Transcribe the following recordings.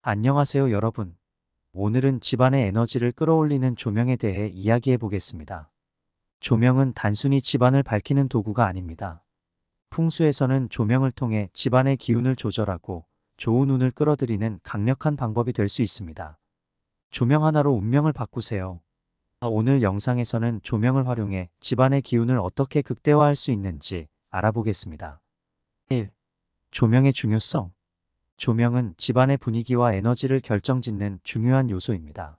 안녕하세요, 여러분. 오늘은 집안의 에너지를 끌어올리는 조명에 대해 이야기해 보겠습니다. 조명은 단순히 집안을 밝히는 도구가 아닙니다. 풍수에서는 조명을 통해 집안의 기운을 조절하고 좋은 운을 끌어들이는 강력한 방법이 될 수 있습니다. 조명 하나로 운명을 바꾸세요. 오늘 영상에서는 조명을 활용해 집안의 기운을 어떻게 극대화할 수 있는지 알아보겠습니다. 1. 조명의 중요성. 조명은 집안의 분위기와 에너지를 결정짓는 중요한 요소입니다.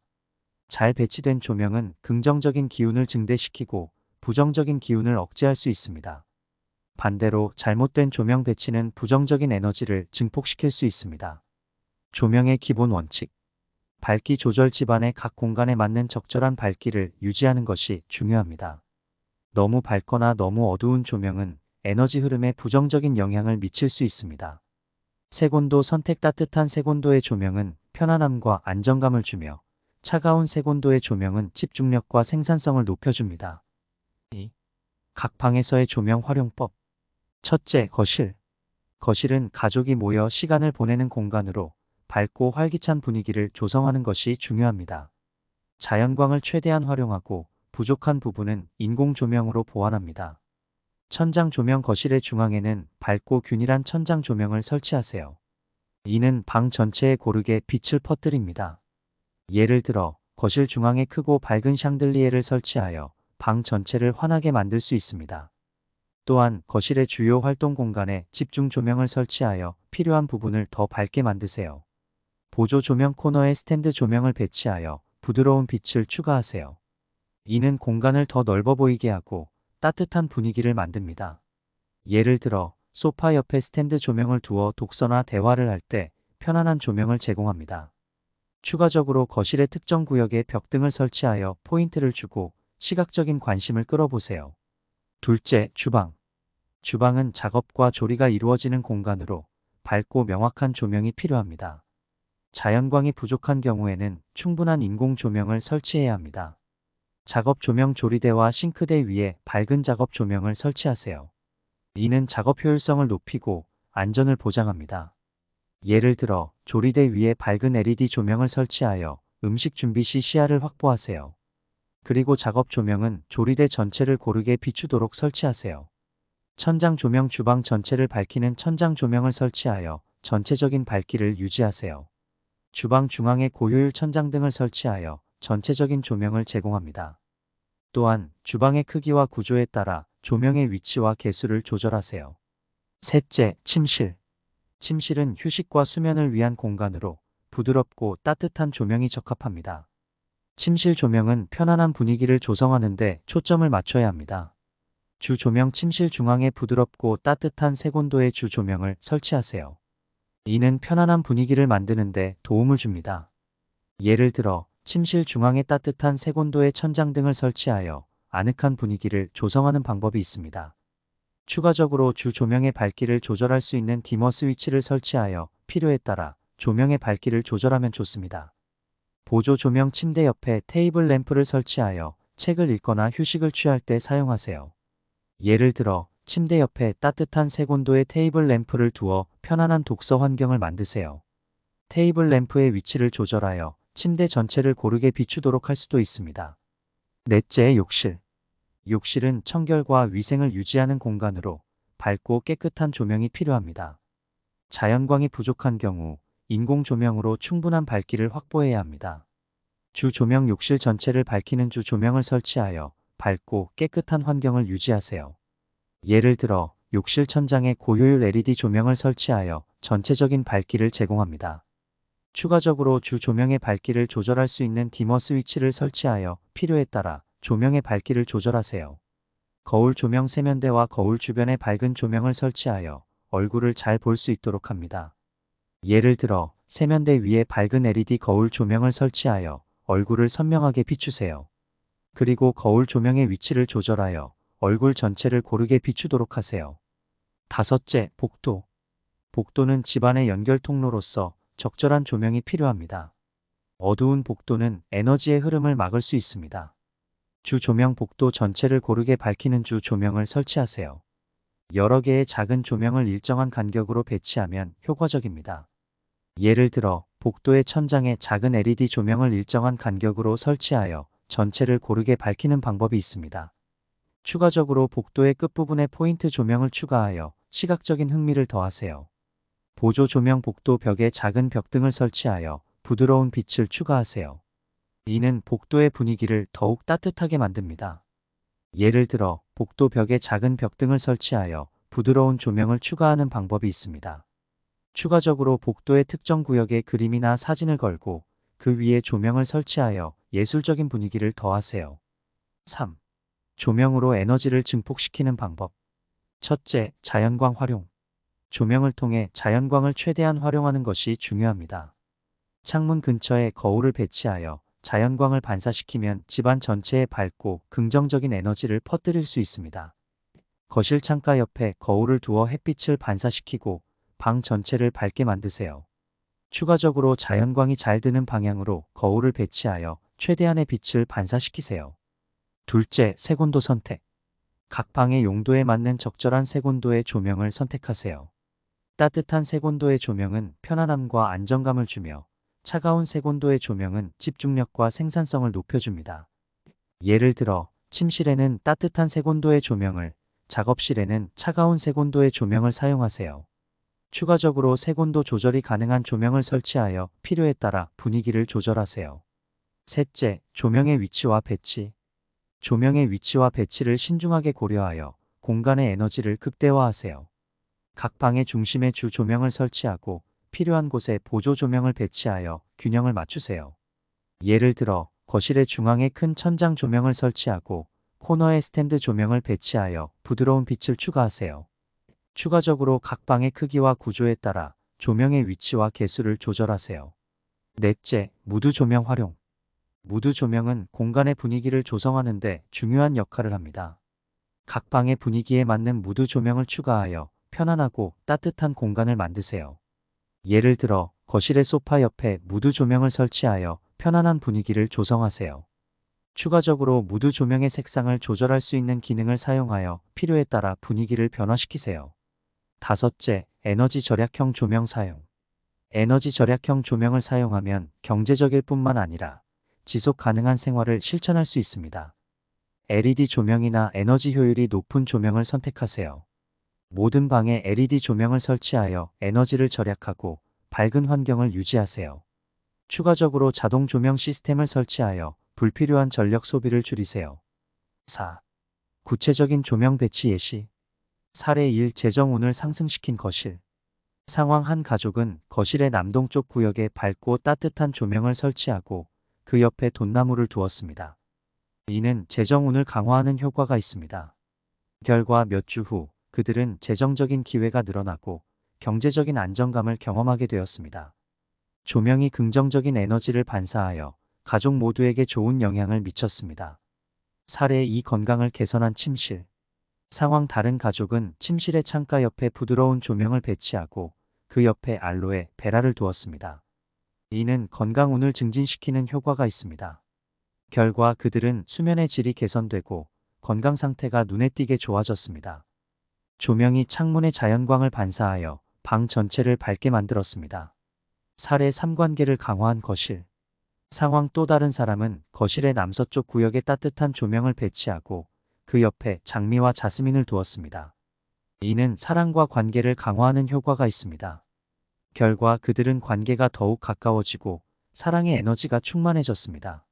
잘 배치된 조명은 긍정적인 기운을 증대시키고 부정적인 기운을 억제할 수 있습니다. 반대로 잘못된 조명 배치는 부정적인 에너지를 증폭시킬 수 있습니다. 조명의 기본 원칙. 밝기 조절. 집안의 각 공간에 맞는 적절한 밝기를 유지하는 것이 중요합니다. 너무 밝거나 너무 어두운 조명은 에너지 흐름에 부정적인 영향을 미칠 수 있습니다. 색온도 선택. 따뜻한 색온도의 조명은 편안함과 안정감을 주며 차가운 색온도의 조명은 집중력과 생산성을 높여줍니다. 2. 각 방에서의 조명 활용법. 첫째, 거실. 거실은 가족이 모여 시간을 보내는 공간으로 밝고 활기찬 분위기를 조성하는 것이 중요합니다. 자연광을 최대한 활용하고 부족한 부분은 인공 조명으로 보완합니다. 천장 조명. 거실의 중앙에는 밝고 균일한 천장 조명을 설치하세요. 이는 방 전체에 고르게 빛을 퍼뜨립니다. 예를 들어 거실 중앙에 크고 밝은 샹들리에를 설치하여 방 전체를 환하게 만들 수 있습니다. 또한 거실의 주요 활동 공간에 집중 조명을 설치하여 필요한 부분을 더 밝게 만드세요. 보조 조명. 코너에 스탠드 조명을 배치하여 부드러운 빛을 추가하세요. 이는 공간을 더 넓어 보이게 하고 따뜻한 분위기를 만듭니다. 예를 들어 소파 옆에 스탠드 조명을 두어 독서나 대화를 할 때 편안한 조명을 제공합니다. 추가적으로 거실의 특정 구역에 벽등을 설치하여 포인트를 주고 시각적인 관심을 끌어보세요. 둘째, 주방. 주방은 작업과 조리가 이루어지는 공간으로 밝고 명확한 조명이 필요합니다. 자연광이 부족한 경우에는 충분한 인공 조명을 설치해야 합니다. 작업 조명. 조리대와 싱크대 위에 밝은 작업 조명을 설치하세요. 이는 작업 효율성을 높이고 안전을 보장합니다. 예를 들어 조리대 위에 밝은 LED 조명을 설치하여 음식 준비 시 시야를 확보하세요. 그리고 작업 조명은 조리대 전체를 고르게 비추도록 설치하세요. 천장 조명. 주방 전체를 밝히는 천장 조명을 설치하여 전체적인 밝기를 유지하세요. 주방 중앙에 고효율 천장등을 설치하여 전체적인 조명을 제공합니다. 또한 주방의 크기와 구조에 따라 조명의 위치와 개수를 조절하세요. 셋째, 침실. 침실은 휴식과 수면을 위한 공간으로 부드럽고 따뜻한 조명이 적합합니다. 침실 조명은 편안한 분위기를 조성하는 데 초점을 맞춰야 합니다. 주 조명. 침실 중앙에 부드럽고 따뜻한 색온도의 주 조명을 설치하세요. 이는 편안한 분위기를 만드는 데 도움을 줍니다. 예를 들어 침실 중앙에 따뜻한 색온도의 천장등을 설치하여 아늑한 분위기를 조성하는 방법이 있습니다. 추가적으로 주 조명의 밝기를 조절할 수 있는 디머 스위치를 설치하여 필요에 따라 조명의 밝기를 조절하면 좋습니다. 보조 조명. 침대 옆에 테이블 램프를 설치하여 책을 읽거나 휴식을 취할 때 사용하세요. 예를 들어 침대 옆에 따뜻한 색온도의 테이블 램프를 두어 편안한 독서 환경을 만드세요. 테이블 램프의 위치를 조절하여 침대 전체를 고르게 비추도록 할 수도 있습니다. 넷째, 욕실. 욕실은 청결과 위생을 유지하는 공간으로 밝고 깨끗한 조명이 필요합니다. 자연광이 부족한 경우 인공 조명으로 충분한 밝기를 확보해야 합니다. 주 조명. 욕실 전체를 밝히는 주 조명을 설치하여 밝고 깨끗한 환경을 유지하세요. 예를 들어 욕실 천장에 고효율 LED 조명을 설치하여 전체적인 밝기를 제공합니다. 추가적으로 주 조명의 밝기를 조절할 수 있는 디머 스위치를 설치하여 필요에 따라 조명의 밝기를 조절하세요. 거울 조명. 세면대와 거울 주변에 밝은 조명을 설치하여 얼굴을 잘 볼 수 있도록 합니다. 예를 들어 세면대 위에 밝은 LED 거울 조명을 설치하여 얼굴을 선명하게 비추세요. 그리고 거울 조명의 위치를 조절하여 얼굴 전체를 고르게 비추도록 하세요. 다섯째, 복도. 복도는 집안의 연결 통로로서 적절한 조명이 필요합니다. 어두운 복도는 에너지의 흐름을 막을 수 있습니다. 주 조명. 복도 전체를 고르게 밝히는 주 조명을 예를 들어 복도의 천장에 작은 LED 조명을 일정한 간격으로 설치하여 전체를 고르게 밝히는 방법이 있습니다. 추가적으로 복도의 끝부분에 포인트 조명을 추가하여 시각적인 흥미를 더하세요. 보조 조명 복도 벽에 작은 벽등을 설치하여 부드러운 빛을 추가하세요. 이는 복도의 분위기를 더욱 따뜻하게 만듭니다. 예를 들어 복도 벽에 작은 벽등을 설치하여 부드러운 조명을 추가하는 방법이 있습니다. 추가적으로 복도의 특정 구역에 그림이나 사진을 걸고 그 위에 조명을 설치하여 예술적인 분위기를 더하세요. 3. 조명으로 에너지를 증폭시키는 방법. 첫째, 자연광 활용. 조명을 통해 자연광을 최대한 활용하는 것이 중요합니다. 창문 근처에 거울을 배치하여 자연광을 반사시키면 집안 전체에 밝고 긍정적인 에너지를 퍼뜨릴 수 있습니다. 거실 창가 옆에 거울을 두어 햇빛을 반사시키고 방 전체를 밝게 만드세요. 추가적으로 자연광이 잘 드는 방향으로 거울을 배치하여 최대한의 빛을 반사시키세요. 둘째, 색온도 선택. 각 방의 용도에 맞는 적절한 색온도의 조명을 선택하세요. 따뜻한 색온도의 조명은 편안함과 안정감을 주며 차가운 색온도의 조명은 집중력과 생산성을 높여줍니다. 예를 들어 침실에는 따뜻한 색온도의 조명을, 작업실에는 차가운 색온도의 조명을 사용하세요. 추가적으로 색온도 조절이 가능한 조명을 설치하여 필요에 따라 분위기를 조절하세요. 셋째, 조명의 위치와 배치. 조명의 위치와 배치를 신중하게 고려하여 공간의 에너지를 극대화하세요. 각 방의 중심에 주 조명을 설치하고 필요한 곳에 보조 조명을 배치하여 균형을 맞추세요. 예를 들어 거실의 중앙에 큰 천장 조명을 설치하고 코너에 스탠드 조명을 배치하여 부드러운 빛을 추가하세요. 추가적으로 각 방의 크기와 구조에 따라 조명의 위치와 개수를 조절하세요. 넷째, 무드 조명 활용. 무드 조명은 공간의 분위기를 조성하는 데 중요한 역할을 합니다. 각 방의 분위기에 맞는 무드 조명을 추가하여 편안하고 따뜻한 공간을 만드세요. 예를 들어 거실의 소파 옆에 무드 조명을 설치하여 편안한 분위기를 조성하세요. 추가적으로 무드 조명의 색상을 조절할 수 있는 기능을 사용하여 필요에 따라 분위기를 변화시키세요. 다섯째, 에너지 절약형 조명 사용. 에너지 절약형 조명을 사용하면 경제적일 뿐만 아니라 지속 가능한 생활을 실천할 수 있습니다. LED 조명이나 에너지 효율이 높은 조명을 선택하세요. 모든 방에 LED 조명을 설치하여 에너지를 절약하고 밝은 환경을 유지하세요. 추가적으로 자동 조명 시스템을 설치하여 불필요한 전력 소비를 줄이세요. 4. 구체적인 조명 배치 예시. 사례 1. 재정운을 상승시킨 거실. 상황 한 가족은 거실의 남동쪽 구역에 밝고 따뜻한 조명을 설치하고 그 옆에 돈나무를 두었습니다. 이는 재정운을 강화하는 효과가 있습니다. 결과 몇 주 후 그들은 재정적인 기회가 늘어나고 경제적인 안정감을 경험하게 되었습니다. 조명이 긍정적인 에너지를 반사하여 가족 모두에게 좋은 영향을 미쳤습니다. 사례 2. 건강을 개선한 침실. 상황 다른 가족은 침실의 창가 옆에 부드러운 조명을 배치하고 그 옆에 알로에 베라를 두었습니다. 이는 건강운을 증진시키는 효과가 있습니다. 결과 그들은 수면의 질이 개선되고 건강 상태가 눈에 띄게 좋아졌습니다. 조명이 창문의 자연광을 반사하여 방 전체를 밝게 만들었습니다. 사례 3. 관계를 강화한 거실. 상황 또 다른 사람은 거실의 남서쪽 구역에 따뜻한 조명을 배치하고 그 옆에 장미와 자스민을 두었습니다. 이는 사랑과 관계를 강화하는 효과가 있습니다. 결과 그들은 관계가 더욱 가까워지고 사랑의 에너지가 충만해졌습니다.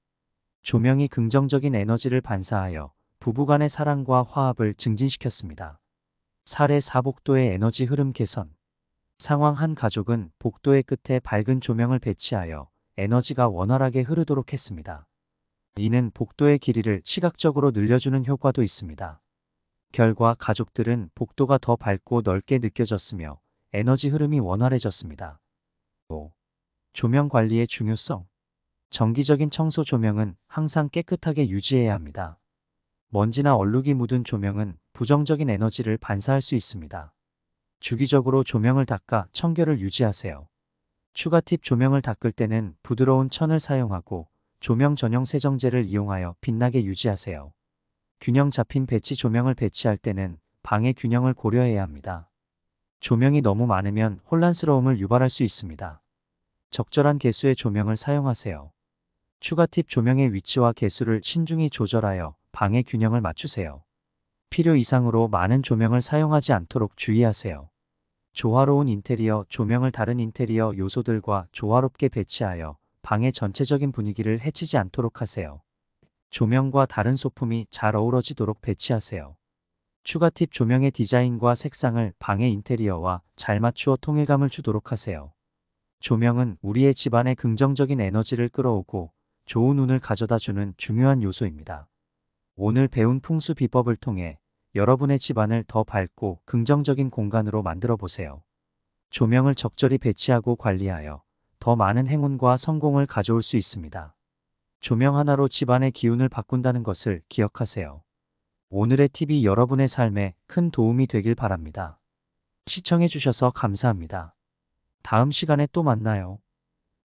조명이 긍정적인 에너지를 반사하여 부부간의 사랑과 화합을 증진시켰습니다. 사례 4. 복도의 에너지 흐름 개선. 상황 한 가족은 복도의 끝에 밝은 조명을 배치하여 에너지가 원활하게 흐르도록 했습니다. 이는 복도의 길이를 시각적으로 늘려주는 효과도 있습니다. 결과 가족들은 복도가 더 밝고 넓게 느껴졌으며 에너지 흐름이 원활해졌습니다. 5. 조명 관리의 중요성. 정기적인 청소 조명은 항상 깨끗하게 유지해야 합니다. 먼지나 얼룩이 묻은 조명은 부정적인 에너지를 반사할 수 있습니다. 주기적으로 조명을 닦아 청결을 유지하세요. 추가 팁. 조명을 닦을 때는 부드러운 천을 사용하고 조명 전용 세정제를 이용하여 빛나게 유지하세요. 균형 잡힌 배치. 조명을 배치할 때는 방의 균형을 고려해야 합니다. 조명이 너무 많으면 혼란스러움을 유발할 수 있습니다. 적절한 개수의 조명을 사용하세요. 추가 팁: 조명의 위치와 개수를 신중히 조절하여 방의 균형을 맞추세요. 필요 이상으로 많은 조명을 사용하지 않도록 주의하세요. 조화로운 인테리어: 조명을 다른 인테리어 요소들과 조화롭게 배치하여 방의 전체적인 분위기를 해치지 않도록 하세요. 조명과 다른 소품이 잘 어우러지도록 배치하세요. 추가 팁: 조명의 디자인과 색상을 방의 인테리어와 잘 맞추어 통일감을 주도록 하세요. 조명은 우리의 집안에 긍정적인 에너지를 끌어오고 좋은 운을 가져다주는 중요한 요소입니다. 오늘 배운 풍수 비법을 통해 여러분의 집안을 더 밝고 긍정적인 공간으로 만들어 보세요. 조명을 적절히 배치하고 관리하여 더 많은 행운과 성공을 가져올 수 있습니다. 조명 하나로 집안의 기운을 바꾼다는 것을 기억하세요. 오늘의 팁이 여러분의 삶에 큰 도움이 되길 바랍니다. 시청해 주셔서 감사합니다. 다음 시간에 또 만나요.